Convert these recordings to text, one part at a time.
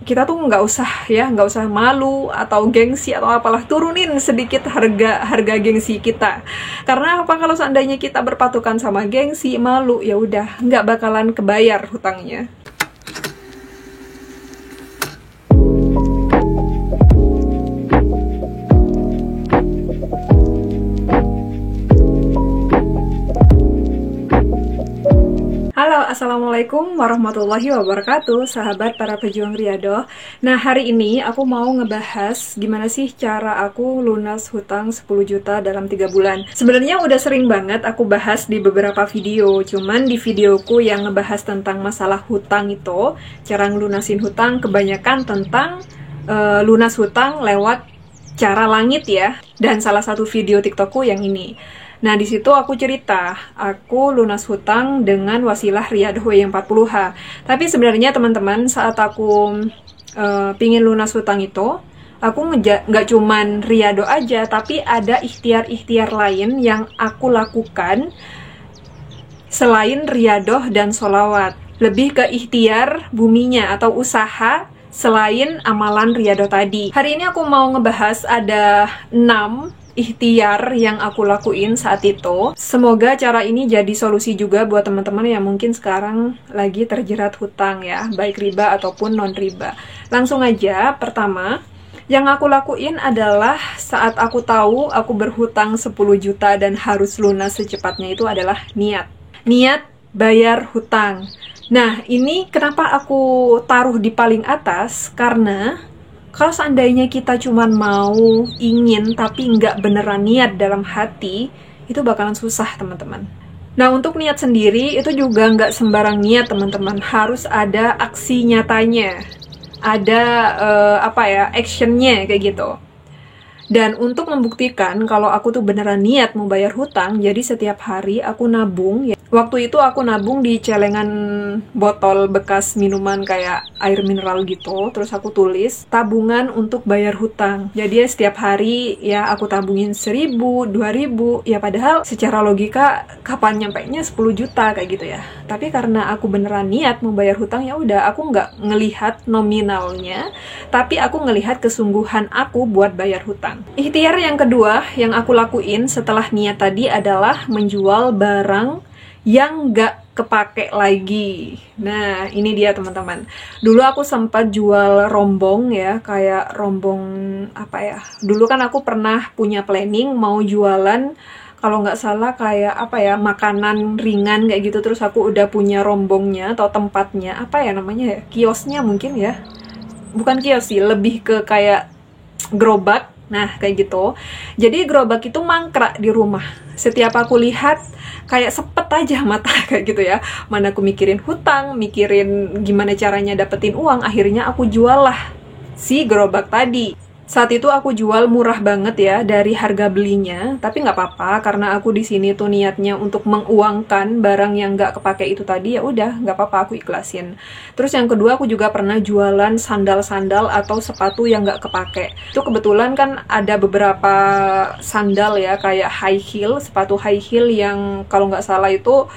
kita tuh nggak usah malu atau gengsi atau apalah, turunin sedikit harga gengsi kita. Karena apa, kalau seandainya kita berpatokan sama gengsi, malu, ya udah nggak bakalan kebayar hutangnya. Halo, assalamualaikum warahmatullahi wabarakatuh, sahabat para pejuang Riyadhah. Nah, hari ini aku mau ngebahas gimana sih cara aku lunas hutang 10 juta dalam 3 bulan. Sebenarnya udah sering banget aku bahas di beberapa video, cuman di videoku yang ngebahas tentang masalah hutang itu, cara ngelunasin hutang, kebanyakan tentang lunas hutang lewat cara langit ya. Dan salah satu video TikTokku yang ini. Nah, di situ aku cerita, aku lunas hutang dengan wasilah Riyadhah W40H. Tapi sebenarnya teman-teman, saat aku pingin lunas hutang itu, aku nggak cuman Riyadhah aja, tapi ada ikhtiar-ikhtiar lain yang aku lakukan selain Riyadhah dan sholawat. Lebih ke ikhtiar buminya atau usaha selain amalan Riyadhah tadi. Hari ini aku mau ngebahas ada 6 ikhtiar yang aku lakuin saat itu. Semoga cara ini jadi solusi juga buat teman-teman yang mungkin sekarang lagi terjerat hutang ya, baik riba ataupun non riba. Langsung aja, pertama yang aku lakuin adalah saat aku tahu aku berhutang 10 juta dan harus lunas secepatnya, itu adalah niat bayar hutang. Nah, ini kenapa aku taruh di paling atas, karena kalau seandainya kita cuman mau, ingin, tapi nggak beneran niat dalam hati, itu bakalan susah, teman-teman. Nah, untuk niat sendiri, itu juga nggak sembarang niat, teman-teman. Harus ada aksi nyatanya. Ada, actionnya, kayak gitu. Dan untuk membuktikan kalau aku tuh beneran niat mau bayar hutang, jadi setiap hari aku nabung ya. Waktu itu aku nabung di celengan botol bekas minuman kayak air mineral gitu. Terus aku tulis tabungan untuk bayar hutang. Jadi ya setiap hari ya aku tabungin 1.000, 2.000. Ya padahal secara logika kapan nyampainya 10 juta kayak gitu ya. Tapi karena aku beneran niat mau bayar hutang, ya udah aku nggak ngelihat nominalnya, tapi aku ngelihat kesungguhan aku buat bayar hutang. Ikhtiar yang kedua yang aku lakuin setelah niat tadi adalah menjual barang yang nggak kepake lagi. Nah, ini dia teman-teman. Dulu aku sempat jual rombong ya, kayak rombong apa ya. Dulu kan aku pernah punya planning mau jualan, kalau nggak salah kayak apa ya, makanan ringan kayak gitu. Terus aku udah punya rombongnya atau tempatnya, apa ya namanya ya, kiosnya mungkin ya. Bukan kios sih, lebih ke kayak gerobak. Nah, kayak gitu. Jadi gerobak itu mangkrak di rumah. Setiap aku lihat, kayak sepet aja mata kayak gitu ya. Mana aku mikirin hutang, mikirin gimana caranya dapetin uang, akhirnya aku jual lah si gerobak tadi. Saat itu aku jual murah banget ya dari harga belinya, tapi nggak apa-apa karena aku di sini tuh niatnya untuk menguangkan barang yang nggak kepake itu tadi, ya udah nggak apa-apa, aku ikhlasin. Terus yang kedua, aku juga pernah jualan sandal-sandal atau sepatu yang nggak kepake. Itu kebetulan kan ada beberapa sandal ya, kayak high heel, sepatu high heel yang kalau nggak salah itu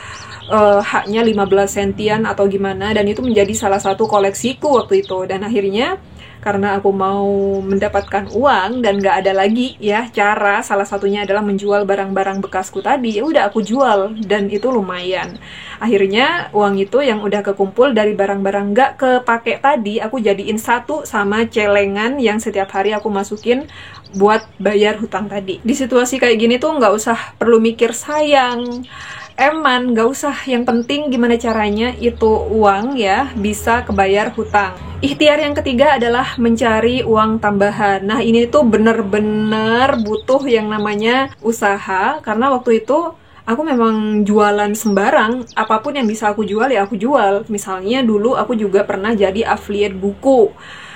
haknya 15 sentian atau gimana, dan itu menjadi salah satu koleksiku waktu itu. Dan akhirnya karena aku mau mendapatkan uang dan gak ada lagi ya cara, salah satunya adalah menjual barang-barang bekasku tadi, ya udah aku jual dan itu lumayan. Akhirnya uang itu yang udah kekumpul dari barang-barang gak kepake tadi, aku jadiin satu sama celengan yang setiap hari aku masukin buat bayar hutang tadi. Di situasi kayak gini tuh nggak usah perlu mikir sayang, eman, nggak usah. Yang penting gimana caranya itu uang ya bisa kebayar hutang. Ikhtiar yang ketiga adalah mencari uang tambahan. Nah, ini tuh bener-bener butuh yang namanya usaha, karena waktu itu aku memang jualan sembarang, apapun yang bisa aku jual ya aku jual. Misalnya dulu aku juga pernah jadi affiliate buku.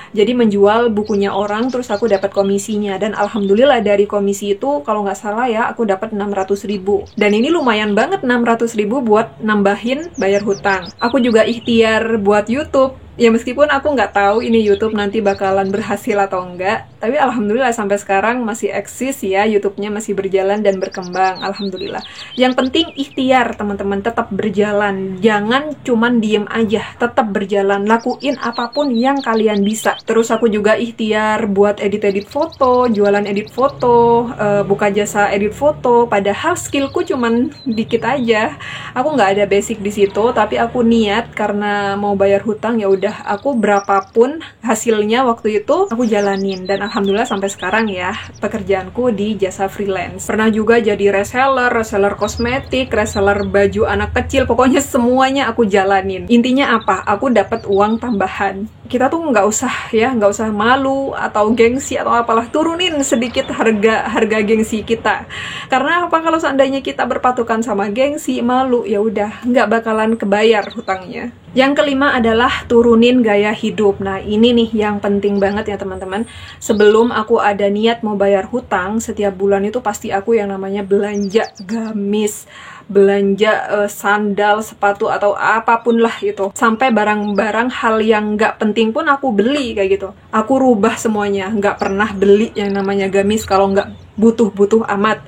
Jadi menjual bukunya orang, terus aku dapat komisinya. Dan alhamdulillah dari komisi itu, kalau nggak salah ya, aku dapat 600.000. Dan ini lumayan banget 600.000 buat nambahin bayar hutang. Aku juga ikhtiar buat YouTube. Ya meskipun aku nggak tahu ini YouTube nanti bakalan berhasil atau enggak, tapi alhamdulillah sampai sekarang masih eksis ya, YouTube-nya masih berjalan dan berkembang, alhamdulillah. Yang penting ikhtiar teman-teman, tetap berjalan, jangan cuman diem aja, tetap berjalan, lakuin apapun yang kalian bisa. Terus aku juga ikhtiar buat edit-edit foto, jualan edit foto, buka jasa edit foto, padahal skillku cuman dikit aja. Aku nggak ada basic di situ, tapi aku niat karena mau bayar hutang, ya udah aku berapapun hasilnya waktu itu aku jalanin, dan alhamdulillah sampai sekarang ya pekerjaanku di jasa freelance. Pernah juga jadi reseller kosmetik, reseller baju anak kecil, pokoknya semuanya aku jalanin. Intinya apa? Aku dapat uang tambahan. Kita tuh nggak usah malu atau gengsi atau apalah, turunin sedikit harga gengsi kita. Karena apa, kalau seandainya kita berpatokan sama gengsi, malu, ya udah nggak bakalan kebayar hutangnya. Yang kelima adalah turunin gaya hidup. Nah ini nih yang penting banget ya teman-teman. Sebelum aku ada niat mau bayar hutang, setiap bulan itu pasti aku yang namanya belanja gamis, belanja sandal, sepatu, atau apapun lah itu. Sampai barang-barang hal yang nggak penting pun aku beli kayak gitu. Aku rubah semuanya, nggak pernah beli yang namanya gamis kalau nggak butuh-butuh amat.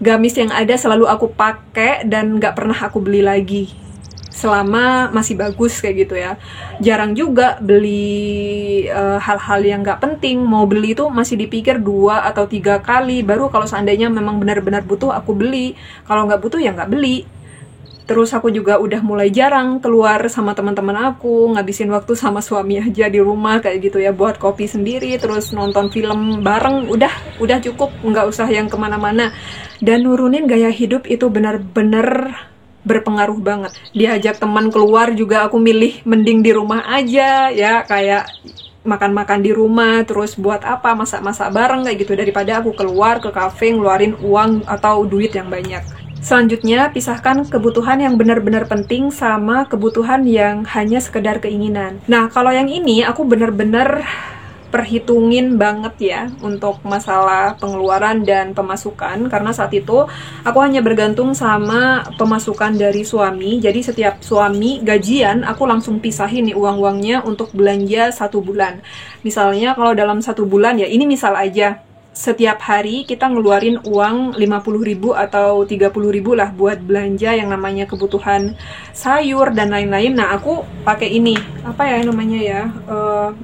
Gamis yang ada selalu aku pakai dan nggak pernah aku beli lagi selama masih bagus kayak gitu ya. Jarang juga beli hal-hal yang nggak penting. Mau beli itu masih dipikir 2 atau 3 kali, baru kalau seandainya memang benar-benar butuh aku beli. Kalau nggak butuh ya nggak beli. Terus aku juga udah mulai jarang keluar sama teman-teman aku, ngabisin waktu sama suami aja di rumah kayak gitu ya, buat kopi sendiri, terus nonton film bareng, udah cukup, nggak usah yang kemana-mana. Dan nurunin gaya hidup itu benar-benar berpengaruh banget. Diajak teman keluar juga aku milih mending di rumah aja ya, kayak makan-makan di rumah, terus buat apa, masak-masak bareng kayak gitu, daripada aku keluar ke kafe ngeluarin uang atau duit yang banyak. Selanjutnya, pisahkan kebutuhan yang benar-benar penting sama kebutuhan yang hanya sekedar keinginan. Nah, kalau yang ini aku benar-benar perhitungin banget ya untuk masalah pengeluaran dan pemasukan, karena saat itu aku hanya bergantung sama pemasukan dari suami. Jadi setiap suami gajian aku langsung pisahin nih uang-uangnya untuk belanja 1 bulan. Misalnya kalau dalam 1 bulan ya, ini misal aja, setiap hari kita ngeluarin uang 50.000 atau 30.000 lah buat belanja yang namanya kebutuhan sayur dan lain-lain. Nah aku pakai ini, apa ya namanya ya,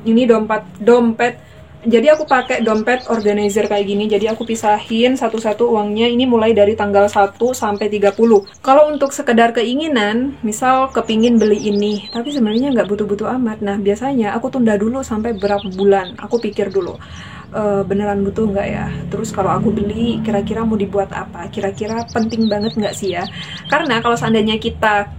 ini dompet. Jadi aku pakai dompet organizer kayak gini. Jadi aku pisahin satu-satu uangnya, ini mulai dari tanggal 1 sampai 30. Kalau untuk sekedar keinginan, misal kepingin beli ini, tapi sebenarnya nggak butuh-butuh amat, nah biasanya aku tunda dulu sampai berapa bulan. Aku pikir dulu, beneran butuh nggak ya? Terus kalau aku beli, kira-kira mau dibuat apa? Kira-kira penting banget nggak sih ya? Karena kalau seandainya kita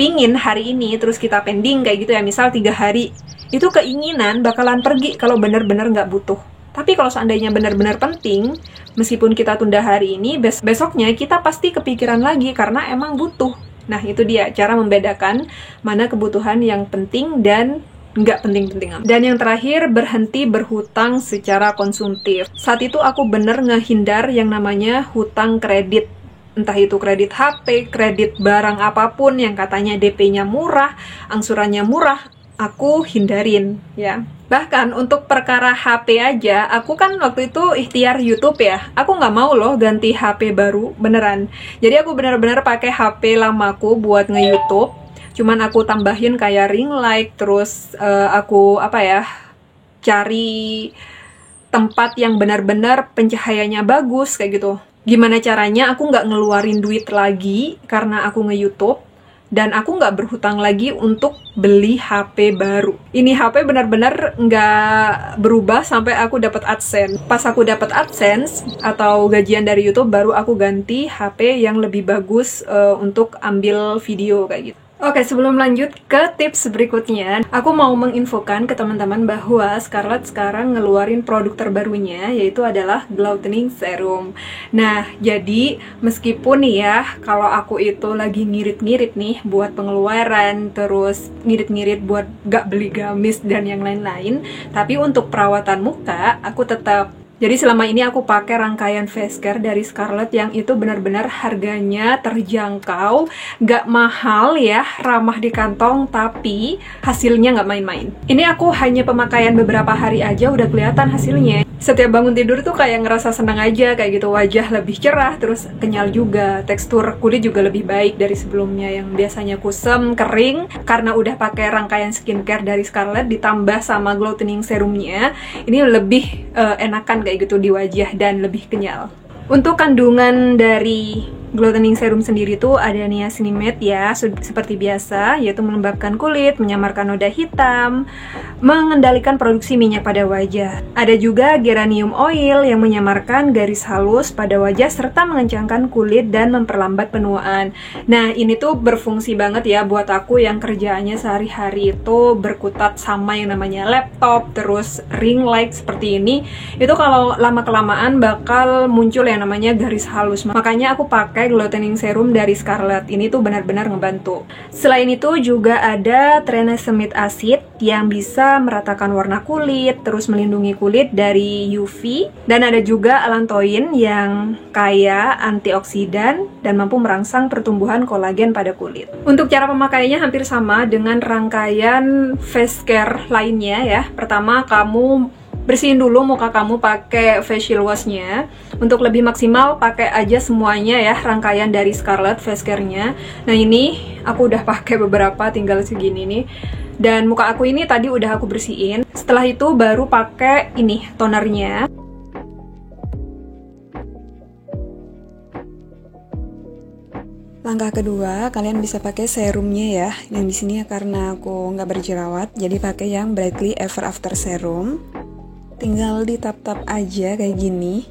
pingin hari ini, terus kita pending kayak gitu ya, misal 3 hari, itu keinginan bakalan pergi kalau bener-bener nggak butuh. Tapi kalau seandainya benar-benar penting, meskipun kita tunda hari ini, besoknya kita pasti kepikiran lagi karena emang butuh. Nah itu dia cara membedakan mana kebutuhan yang penting dan nggak penting-penting amat. Dan yang terakhir, berhenti berhutang secara konsumtif. Saat itu aku bener ngehindar yang namanya hutang kredit. Entah itu kredit HP, kredit barang apapun yang katanya DP-nya murah, angsurannya murah, aku hindarin ya. Bahkan untuk perkara HP aja, aku kan waktu itu ikhtiar YouTube ya. Aku nggak mau loh ganti HP baru, beneran. Jadi aku bener-bener pakai HP lamaku buat nge-YouTube. Cuman aku tambahin kayak ring light, terus aku cari tempat yang benar-benar pencahayanya bagus kayak gitu. Gimana caranya aku nggak ngeluarin duit lagi karena aku nge-YouTube, dan aku nggak berhutang lagi untuk beli HP baru. Ini HP benar-benar nggak berubah sampai aku dapat AdSense. Pas aku dapat AdSense atau gajian dari YouTube, baru aku ganti HP yang lebih bagus untuk ambil video kayak gitu. Oke, sebelum lanjut ke tips berikutnya, aku mau menginfokan ke teman-teman bahwa Scarlett sekarang ngeluarin produk terbarunya, yaitu adalah Gloutening Serum. Nah, jadi meskipun nih ya, kalau aku itu lagi ngirit-ngirit nih buat pengeluaran, terus ngirit-ngirit buat gak beli gamis dan yang lain-lain, tapi untuk perawatan muka, aku tetap Jadi selama ini aku pakai rangkaian face care dari Scarlett yang itu benar-benar harganya terjangkau, gak mahal ya, ramah di kantong, tapi hasilnya gak main-main. Ini aku hanya pemakaian beberapa hari aja udah kelihatan hasilnya. Setiap bangun tidur tuh kayak ngerasa senang aja, kayak gitu, wajah lebih cerah, terus kenyal juga, tekstur kulit juga lebih baik dari sebelumnya yang biasanya kusam, kering, karena udah pakai rangkaian skincare dari Scarlett ditambah sama gloutening serumnya, ini lebih enakan kayak gitu di wajah dan lebih kenyal. Untuk kandungan dari gloutening serum sendiri tuh ada niacinamide ya, seperti biasa, yaitu melembabkan kulit, menyamarkan noda hitam, mengendalikan produksi minyak pada wajah. Ada juga geranium oil yang menyamarkan garis halus pada wajah serta mengencangkan kulit dan memperlambat penuaan. Nah, ini tuh berfungsi banget ya buat aku yang kerjaannya sehari-hari itu berkutat sama yang namanya laptop, terus ring light seperti ini. Itu kalau lama-kelamaan bakal muncul yang namanya garis halus. Makanya aku pakai gloutening serum dari Scarlett. Ini tuh benar-benar ngebantu. Selain itu juga ada tranexamic acid yang bisa meratakan warna kulit, terus melindungi kulit dari UV, dan ada juga allantoin yang kaya antioksidan dan mampu merangsang pertumbuhan kolagen pada kulit. Untuk cara pemakaiannya hampir sama dengan rangkaian face care lainnya ya. Pertama, kamu bersihin dulu muka kamu pakai facial washnya. Untuk lebih maksimal pakai aja semuanya ya, rangkaian dari Scarlett face care-nya. Nah, ini aku udah pakai beberapa, tinggal segini nih. Dan muka aku ini tadi udah aku bersihin. Setelah itu baru pakai ini tonernya. Langkah kedua, kalian bisa pakai serumnya ya. Yang di sini karena aku nggak berjerawat, jadi pakai yang Brightly Ever After Serum. Tinggal ditap-tap aja kayak gini.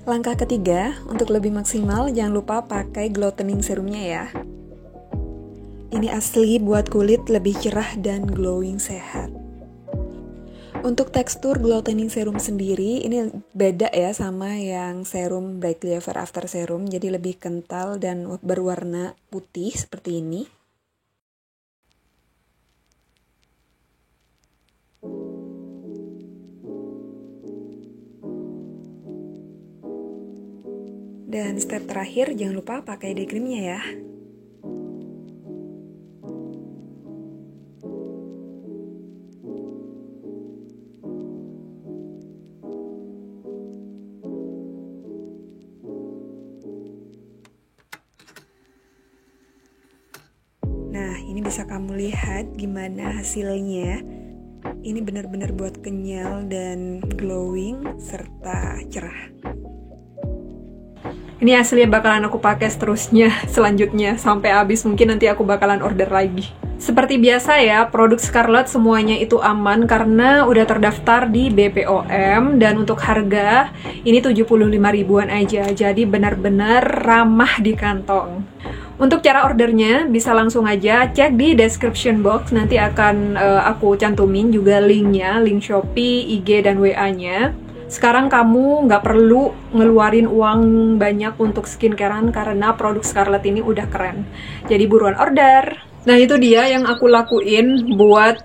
Langkah ketiga, untuk lebih maksimal jangan lupa pakai gloutening serumnya ya. Ini asli buat kulit lebih cerah dan glowing sehat. Untuk tekstur gloutening serum sendiri ini beda ya sama yang serum Brightly Ever After Serum, jadi lebih kental dan berwarna putih seperti ini. Dan step terakhir, jangan lupa pakai day creamnya ya. Nah, ini bisa kamu lihat gimana hasilnya. Ini benar-benar buat kenyal dan glowing serta cerah. Ini asli bakalan aku pakai seterusnya, selanjutnya, sampai habis. Mungkin nanti aku bakalan order lagi. Seperti biasa ya, produk Scarlett semuanya itu aman karena udah terdaftar di BPOM. Dan untuk harga, ini 75 ribuan aja. Jadi benar-benar ramah di kantong. Untuk cara ordernya, bisa langsung aja cek di description box. Nanti akan aku cantumin juga linknya, link Shopee, IG, dan WA-nya. Sekarang kamu nggak perlu ngeluarin uang banyak untuk skincarean karena produk Scarlett ini udah keren. Jadi buruan order. Nah, itu dia yang aku lakuin buat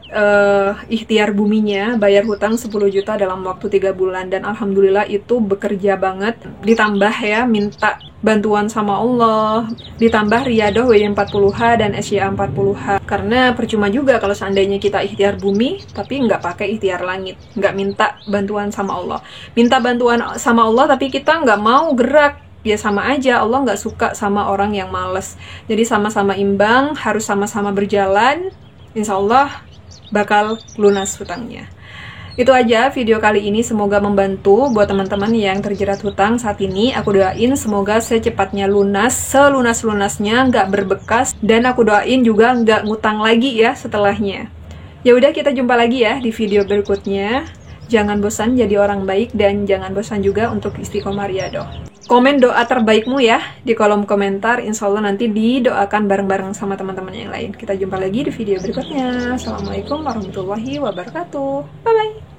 ikhtiar buminya, bayar hutang 10 juta dalam waktu 3 bulan. Dan alhamdulillah itu bekerja banget. Ditambah ya, minta bantuan sama Allah, ditambah Riyadhah WY40H dan SYA40H. Karena percuma juga kalau seandainya kita ikhtiar bumi, tapi nggak pakai ikhtiar langit. Nggak minta bantuan sama Allah. Minta bantuan sama Allah, tapi kita nggak mau gerak. Ya sama aja, Allah nggak suka sama orang yang males. Jadi sama-sama imbang, harus sama-sama berjalan. Insya Allah bakal lunas hutangnya. Itu aja video kali ini, semoga membantu buat teman-teman yang terjerat hutang saat ini. Aku doain semoga secepatnya lunas, selunas-lunasnya, nggak berbekas. Dan aku doain juga nggak ngutang lagi ya setelahnya. Ya udah, kita jumpa lagi ya di video berikutnya. Jangan bosan jadi orang baik dan jangan bosan juga untuk istiqomah riyadhah. Komen doa terbaikmu ya di kolom komentar. Insya Allah nanti didoakan bareng-bareng sama teman-teman yang lain. Kita jumpa lagi di video berikutnya. Assalamualaikum warahmatullahi wabarakatuh. Bye-bye.